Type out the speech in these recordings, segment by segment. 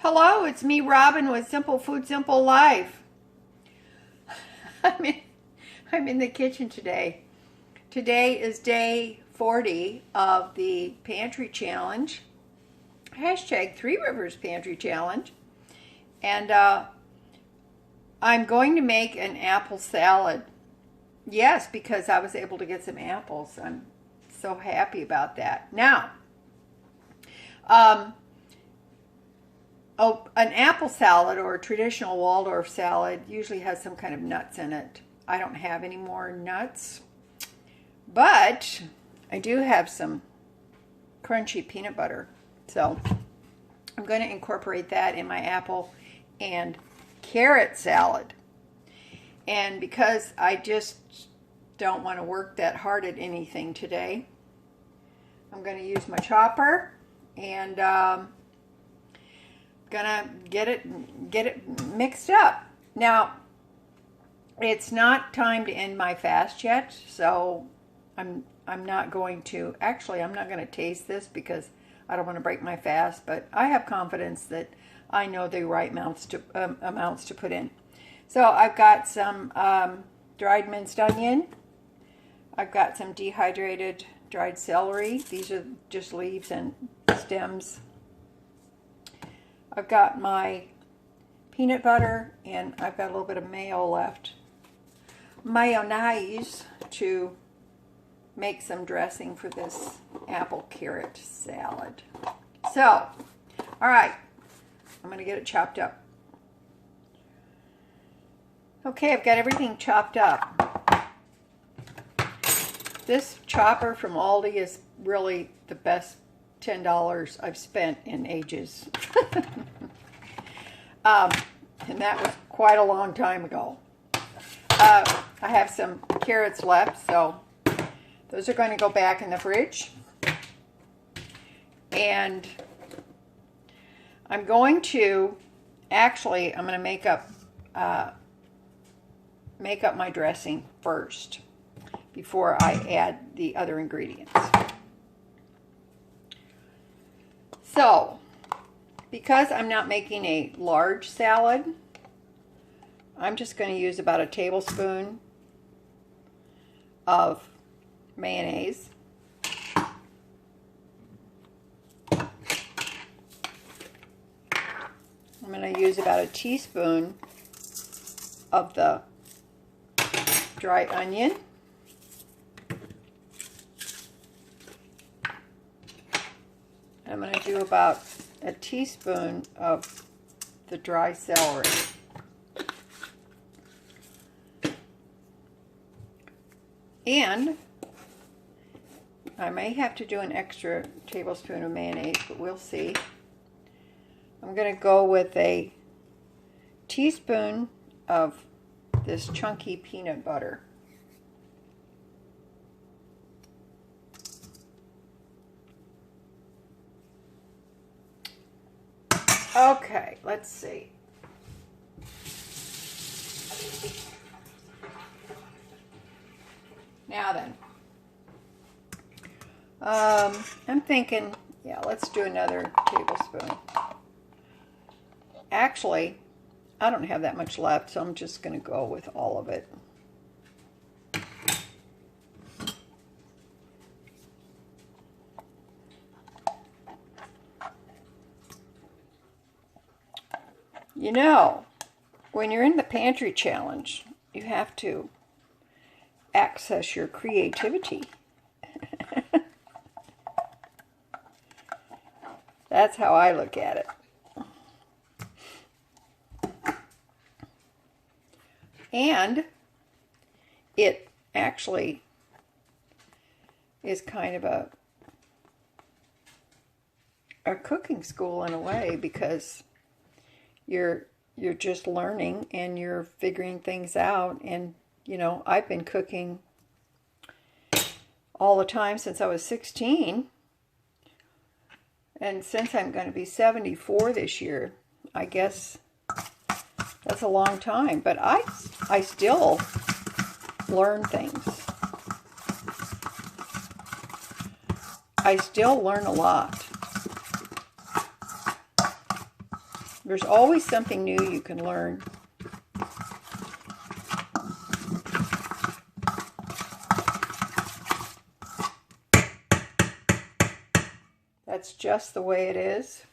Hello, it's me, Robin, with Simple Food, Simple Life. I'm in, I'm in the kitchen today. Today is day 40 of the Pantry Challenge. Hashtag Three Rivers Pantry Challenge. And I'm going to make an apple salad. Yes, because I was able to get some apples. I'm so happy about that. Now, an apple salad or a traditional Waldorf salad usually has some kind of nuts in it. I don't have any more nuts, but I do have some crunchy peanut butter. So I'm going to incorporate that in my apple and carrot salad. And because I just don't want to work that hard at anything today, I'm going to use my chopper and gonna get it mixed up. Now, it's not time to end my fast yet, so I'm not going to, actually I'm not going to taste this because I don't want to break my fast, but I have confidence that I know the right amounts to put in. So I've got some dried minced onion. I've got some dehydrated dried celery. These are just leaves and stems. I've got my peanut butter, and I've got a little bit of mayo left. Mayonnaise to make some dressing for this apple carrot salad. So, all right, I'm going to get it chopped up. Okay, I've got everything chopped up. This chopper from Aldi is really the best $10 I've spent in ages. And that was quite a long time ago. I have some carrots left, so those are going to go back in the fridge. And I'm going to, actually, I'm going to make up my dressing first before I add the other ingredients. So, because I'm not making a large salad, I'm just going to use about a tablespoon of mayonnaise. I'm going to use about a teaspoon of the dried onion. I'm going to do about a teaspoon of the dry celery. And I may have to do an extra tablespoon of mayonnaise, but we'll see. I'm going to go with a teaspoon of this chunky peanut butter. Okay, let's see. Now then, I'm thinking, yeah, let's do another tablespoon. Actually, I don't have that much left, so I'm just going to go with all of it. You know, when you're in the Pantry Challenge, you have to access your creativity. That's how I look at it. And it actually is kind of a cooking school in a way, because you're just learning and you're figuring things out. And you know, I've been cooking all the time since I was 16, and since I'm going to be 74 this year, I guess that's a long time. But I still learn things. I still learn a lot. There's always something new you can learn. That's just the way it is.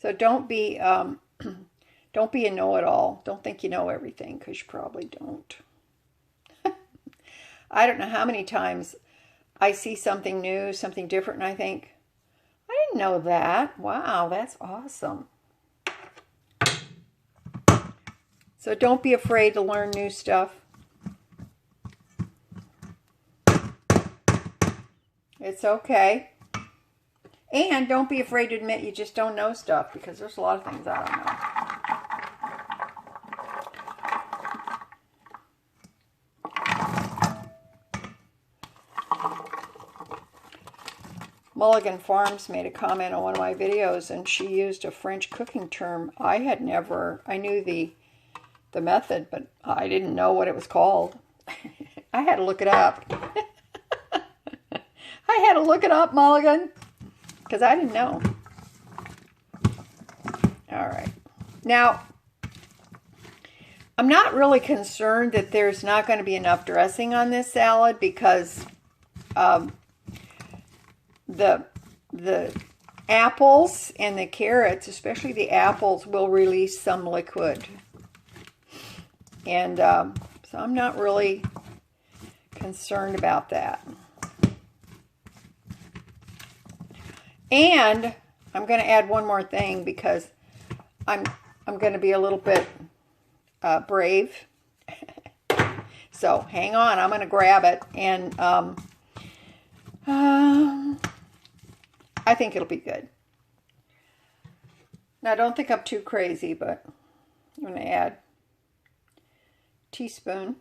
So don't be a know-it-all. Don't think you know everything, because you probably don't. I don't know how many times I see something new, something different, and I think, I didn't know that. Wow, that's awesome. So don't be afraid to learn new stuff. It's okay. And don't be afraid to admit you just don't know stuff, because there's a lot of things I don't know. Mulligan Farms made a comment on one of my videos, and she used a French cooking term. I knew the method, but I didn't know what it was called. I had to look it up. I had to look it up, Mulligan, because I didn't know. All right. Now, I'm not really concerned that there's not going to be enough dressing on this salad, because the apples and the carrots, especially the apples, will release some liquid. And so I'm not really concerned about that. And I'm going to add one more thing, because I'm going to be a little bit brave. So hang on, I'm going to grab it, and I think it'll be good. Now, don't think I'm too crazy, but I'm going to add a teaspoon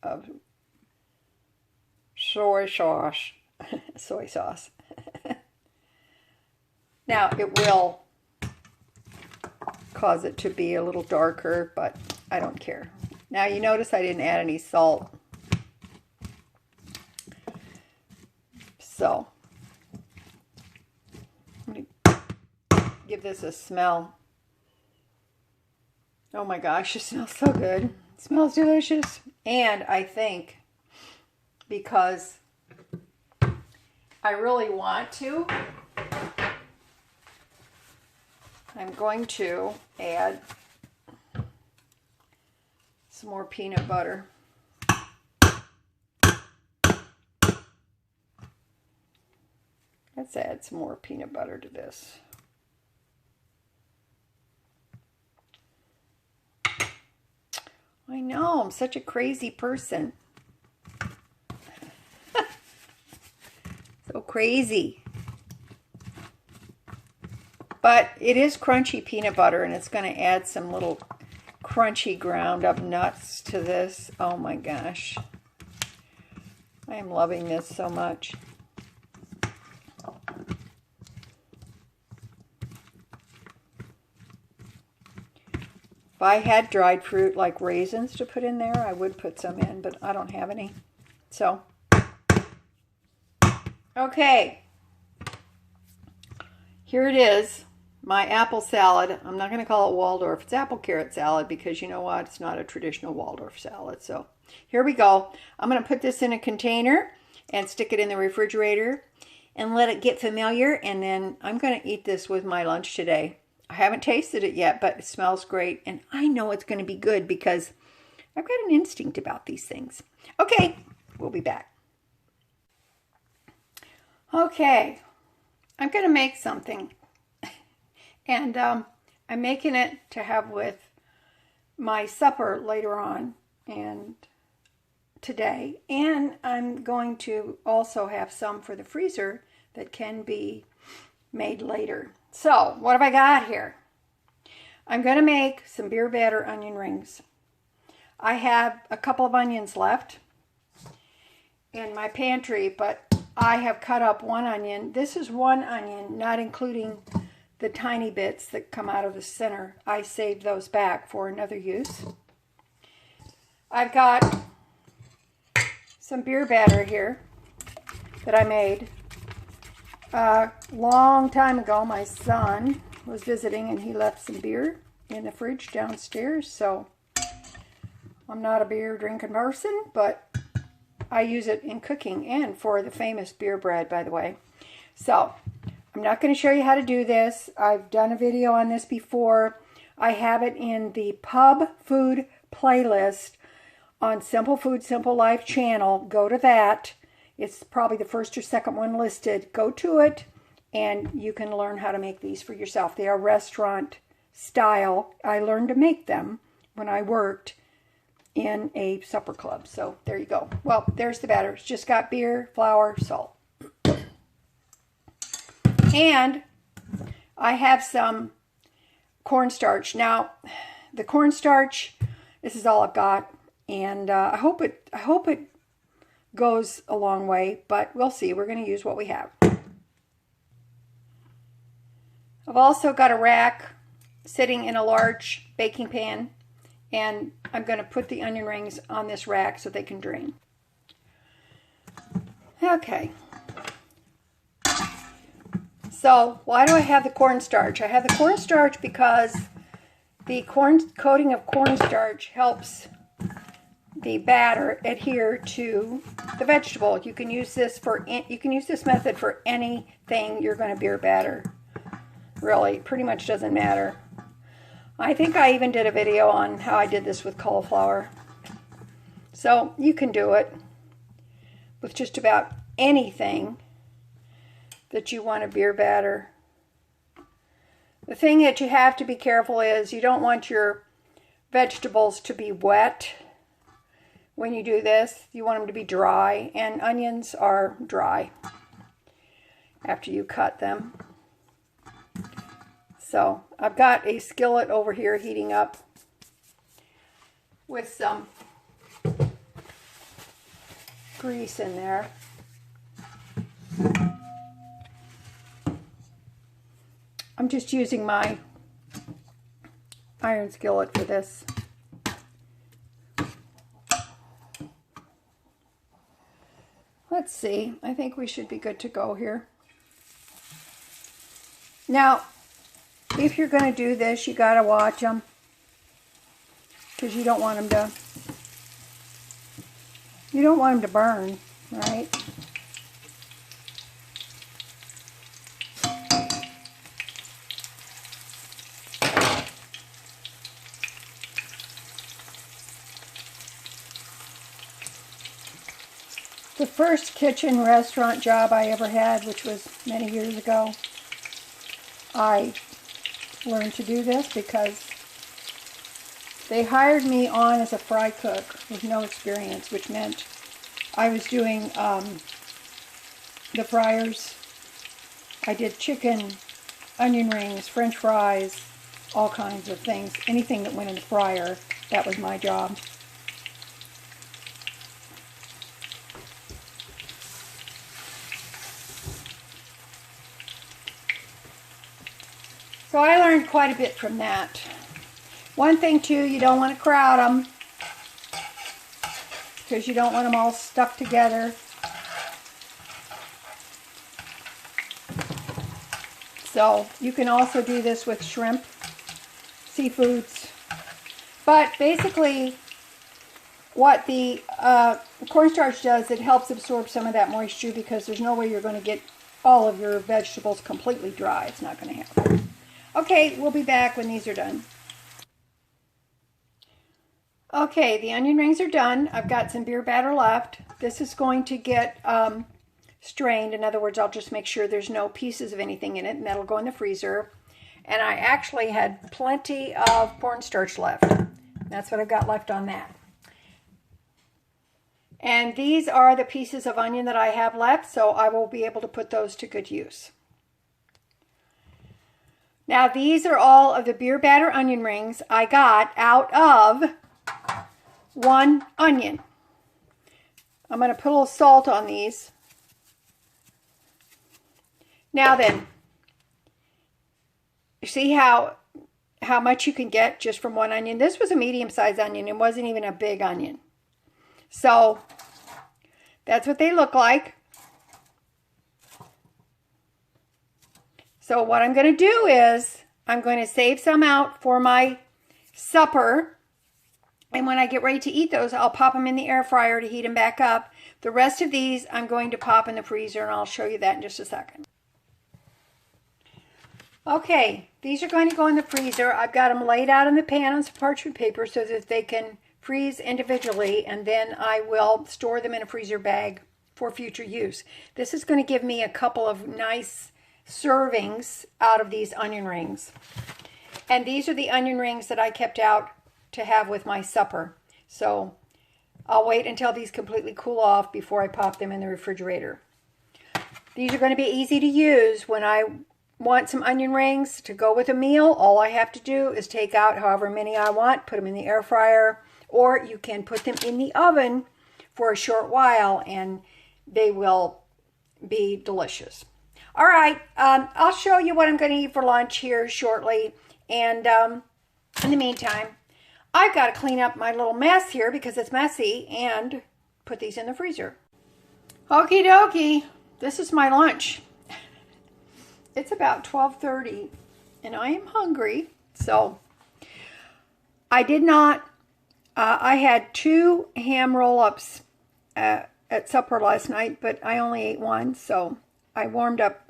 of soy sauce. Soy sauce. Now, it will cause it to be a little darker, but I don't care. Now, you notice I didn't add any salt. So, I'm going to give this a smell. Oh my gosh, it smells so good. It smells delicious. And I think, because I really want to, I'm going to add some more peanut butter. Let's add some more peanut butter to this. I know, I'm such a crazy person. So crazy. But it is crunchy peanut butter, and it's going to add some little crunchy ground up nuts to this. Oh my gosh. I am loving this so much. If I had dried fruit like raisins to put in there, I would put some in, but I don't have any. So, okay. Here it is, my apple salad. I'm not going to call it Waldorf. It's apple carrot salad, because you know what? It's not a traditional Waldorf salad. So, here we go. I'm going to put this in a container and stick it in the refrigerator and let it get familiar, and then I'm going to eat this with my lunch today. I haven't tasted it yet, but it smells great, and I know it's going to be good, because I've got an instinct about these things. Okay, we'll be back. Okay, I'm going to make something, and I'm making it to have with my supper later on and today, and I'm going to also have some for the freezer that can be made later. So, what have I got here? I'm going to make some beer batter onion rings. I have a couple of onions left in my pantry, but I have cut up one onion. This is one onion, not including the tiny bits that come out of the center. I saved those back for another use. I've got some beer batter here that I made a long time ago. My son was visiting and he left some beer in the fridge downstairs. So I'm not a beer drinking person, but I use it in cooking and for the famous beer bread, by the way. So I'm not going to show you how to do this. I've done a video on this before. I have it in the Pub Food playlist on Simple Food, Simple Life channel. Go to that. It's probably the first or second one listed. Go to it and you can learn how to make these for yourself. They are restaurant style. I learned to make them when I worked in a supper club. So there you go. Well, there's the batter. It's just got beer, flour, salt. And I have some cornstarch. Now, the cornstarch, this is all I've got, and I hope it goes a long way, but we'll see. We're going to use what we have. I've also got a rack sitting in a large baking pan, and I'm going to put the onion rings on this rack so they can drain. Okay. So why do I have the cornstarch? I have the cornstarch because the coating of cornstarch helps the batter adhere to the vegetable. You can use this method for anything you're going to beer batter. Really, pretty much doesn't matter. I think I even did a video on how I did this with cauliflower. So you can do it with just about anything that you want to beer batter. The thing that you have to be careful is you don't want your vegetables to be wet when you do this. You want them to be dry, and onions are dry after you cut them. So I've got a skillet over here heating up with some grease in there. I'm just using my iron skillet for this. Let's see. I think we should be good to go here. Now, if you're going to do this, you got to watch them, because you don't want them to burn, right? The first kitchen restaurant job I ever had, which was many years ago, I learned to do this because they hired me on as a fry cook with no experience, which meant I was doing the fryers. I did chicken, onion rings, French fries, all kinds of things. Anything that went in the fryer, that was my job. So I learned quite a bit from that. One thing too, you don't want to crowd them, because you don't want them all stuck together. So you can also do this with shrimp, seafoods. But basically what the cornstarch does, it helps absorb some of that moisture, because there's no way you're going to get all of your vegetables completely dry. It's not going to happen. Okay, we'll be back when these are done. Okay, the onion rings are done. I've got some beer batter left. This is going to get strained. In other words, I'll just make sure there's no pieces of anything in it, and that'll go in the freezer. And I actually had plenty of cornstarch left. That's what I've got left on that. And these are the pieces of onion that I have left, so I will be able to put those to good use. Now, these are all of the beer batter onion rings I got out of one onion. I'm going to put a little salt on these. Now then, you see how much you can get just from one onion? This was a medium-sized onion. It wasn't even a big onion. So that's what they look like. So what I'm going to do is I'm going to save some out for my supper. And when I get ready to eat those, I'll pop them in the air fryer to heat them back up. The rest of these I'm going to pop in the freezer, and I'll show you that in just a second. Okay, these are going to go in the freezer. I've got them laid out in the pan on some parchment paper so that they can freeze individually, and then I will store them in a freezer bag for future use. This is going to give me a couple of nice servings out of these onion rings. And these are the onion rings that I kept out to have with my supper. So I'll wait until these completely cool off before I pop them in the refrigerator. These are going to be easy to use. When I want some onion rings to go with a meal, all I have to do is take out however many I want, put them in the air fryer, or you can put them in the oven for a short while and they will be delicious. All right, I'll show you what I'm going to eat for lunch here shortly. And in the meantime, I've got to clean up my little mess here because it's messy and put these in the freezer. Okie dokie, this is my lunch. It's about 12:30 and I am hungry. So I did not, I had 2 ham roll-ups at supper last night, but I only ate one. So I warmed up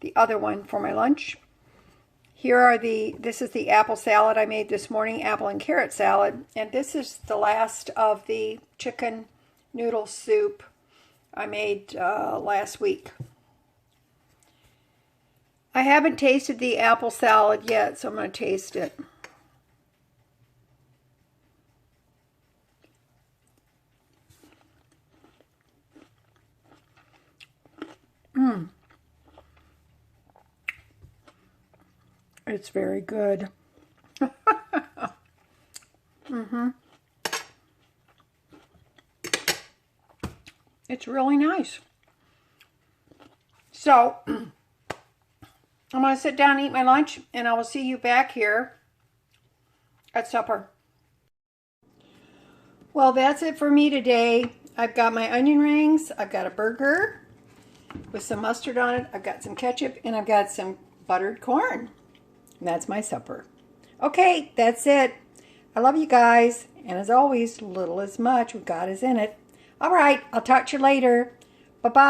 the other one for my lunch. Here are this is the apple salad I made this morning, apple and carrot salad. And this is the last of the chicken noodle soup I made last week. I haven't tasted the apple salad yet, so I'm going to taste it. It's very good. It's really nice. So, I'm going to sit down and eat my lunch, and I will see you back here at supper. Well, that's it for me today. I've got my onion rings. I've got a burger with some mustard on it. I've got some ketchup, and I've got some buttered corn. And that's my supper. Okay, that's it. I love you guys. And as always, little is much. God is in it. All right, I'll talk to you later. Bye-bye.